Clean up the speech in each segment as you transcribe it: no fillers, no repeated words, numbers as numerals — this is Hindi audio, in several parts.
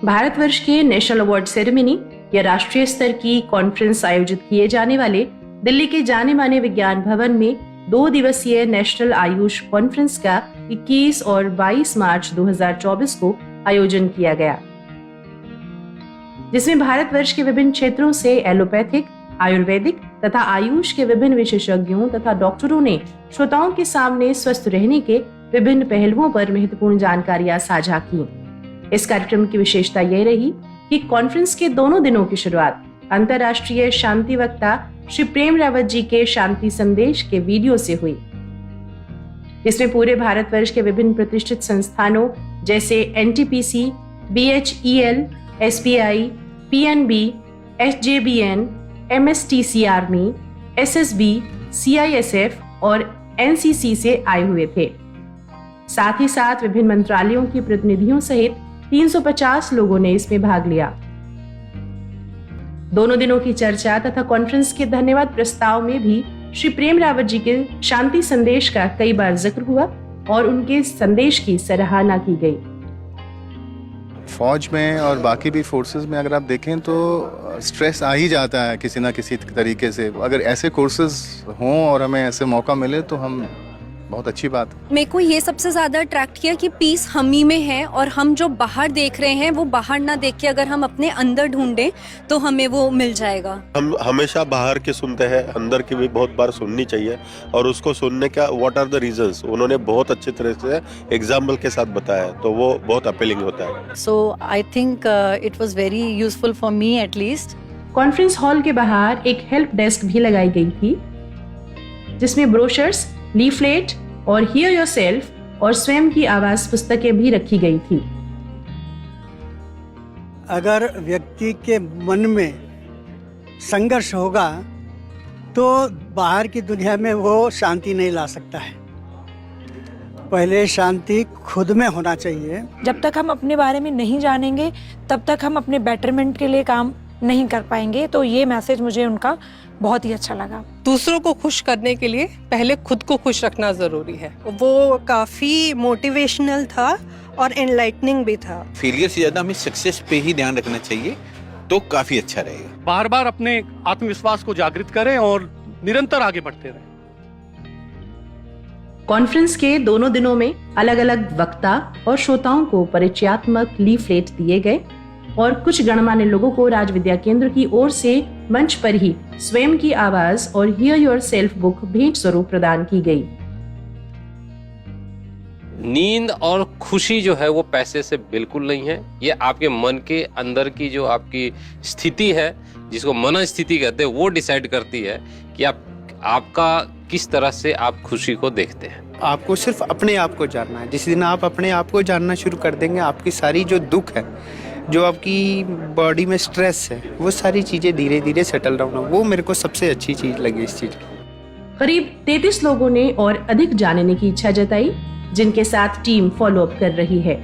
भारतवर्ष के नेशनल अवार्ड सेरेमनी या राष्ट्रीय स्तर की कॉन्फ्रेंस आयोजित किए जाने वाले दिल्ली के जाने माने विज्ञान भवन में 2 दिवसीय नेशनल आयुष कॉन्फ्रेंस का 21 और 22 मार्च 2024 को आयोजन किया गया, जिसमें भारतवर्ष के विभिन्न क्षेत्रों से एलोपैथिक, आयुर्वेदिक तथा आयुष के विभिन्न विशेषज्ञों तथा डॉक्टरों ने श्रोताओं के सामने स्वस्थ रहने के विभिन्न पहलुओं पर महत्वपूर्ण जानकारियां साझा की। इस कार्यक्रम की विशेषता यह रही कि कॉन्फ्रेंस के दोनों दिनों की शुरुआत अंतर्राष्ट्रीय शांति वक्ता श्री प्रेम रावत जी के शांति संदेश के वीडियो से हुई, जिसमें पूरे भारतवर्ष के विभिन्न प्रतिष्ठित संस्थानों जैसे NTPC, BHEL, SBI, PNB, SJBN, MSTC army, SSB, CISF और NCC से आए हुए थे। साथ ही साथ विभिन्न मंत्रालयों के प्रतिनिधियों सहित 350 लोगों ने इसमें भाग लिया। दोनों दिनों की चर्चा तथा कॉन्फ्रेंस के धन्यवाद प्रस्ताव में भी श्री प्रेम रावत जी के शांति संदेश का कई बार जिक्र हुआ और उनके संदेश की सराहना की गई। फौज में और बाकी भी फोर्सेस में अगर आप देखें तो स्ट्रेस आ ही जाता है किसी ना किसी तरीके से। अगर ऐसे कोर्सेज हों और हमें ऐसे मौका मिले तो हम बहुत अच्छी बात। मेरे को ये सबसे ज्यादा अट्रैक्ट किया कि पीस हम ही में है और हम जो बाहर देख रहे हैं वो बाहर ना देख के अगर हम अपने अंदर ढूंढें तो हमें वो मिल जाएगा। हम हमेशा बाहर के सुनते हैं, अंदर की भी बहुत बार सुननी चाहिए और उसको सुनने का व्हाट आर द रीजंस उन्होंने बहुत अच्छी तरह से एग्जाम्पल के साथ बताया, तो वो बहुत अपीलिंग होता है। So I think it was very useful for me at least. Conference hall के बाहर एक हेल्प डेस्क भी लगाई गई थी, जिसमें ब्रोशर्स, लीफलेट और हियर योरसेल्फ और स्वयं की आवाज पुस्तकें भी रखी गई थी। अगर व्यक्ति के मन में संघर्ष होगा तो बाहर की दुनिया में वो शांति नहीं ला सकता है। पहले शांति खुद में होना चाहिए। जब तक हम अपने बारे में नहीं जानेंगे तब तक हम अपने बेटरमेंट के लिए काम नहीं कर पाएंगे। तो ये मैसेज मुझे उनका बहुत ही अच्छा लगा। दूसरों को खुश करने के लिए पहले खुद को खुश रखना जरूरी है। वो काफी मोटिवेशनल था और एनलाइटनिंग भी था। फेलियर से ज्यादा हमें सक्सेस पे ही ध्यान रखना चाहिए तो काफी अच्छा रहेगा। बार बार अपने आत्मविश्वास को जागृत करें और निरंतर आगे बढ़ते रहें। कॉन्फ्रेंस के दोनों दिनों में अलग अलग वक्ता और श्रोताओं को परिचयात्मक लीफलेट दिए गए और कुछ गणमान्य लोगों को राज विद्या केंद्र की ओर से मंच पर ही स्वयं की आवाज और हियर योरसेल्फ बुक भेंट स्वरूप प्रदान की गई। नींद और खुशी जो है वो पैसे से बिल्कुल नहीं है। ये आपके मन के अंदर की जो आपकी स्थिति है, जिसको मन स्थिति कहते हैं, वो डिसाइड करती है कि आपका किस तरह से आप खुशी को देखते हैं। आपको सिर्फ अपने आप को जानना है। जिस दिन आप अपने आप को जानना शुरू कर देंगे, आपकी सारी जो दुख है, जो आपकी बॉडी में स्ट्रेस है, वो सारी चीजें धीरे धीरे सेटल डाउन हो। वो मेरे को सबसे अच्छी चीज लगी इस चीज की। करीब 33 लोगों ने और अधिक जानने की इच्छा जताई, जिनके साथ टीम फॉलो अप कर रही है।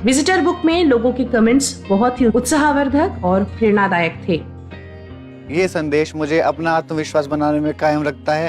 विजिटर बुक में लोगों के कमेंट्स बहुत ही उत्साहवर्धक और प्रेरणादायक थे। ये संदेश मुझे अपना आत्मविश्वास बनाने में कायम रखता है।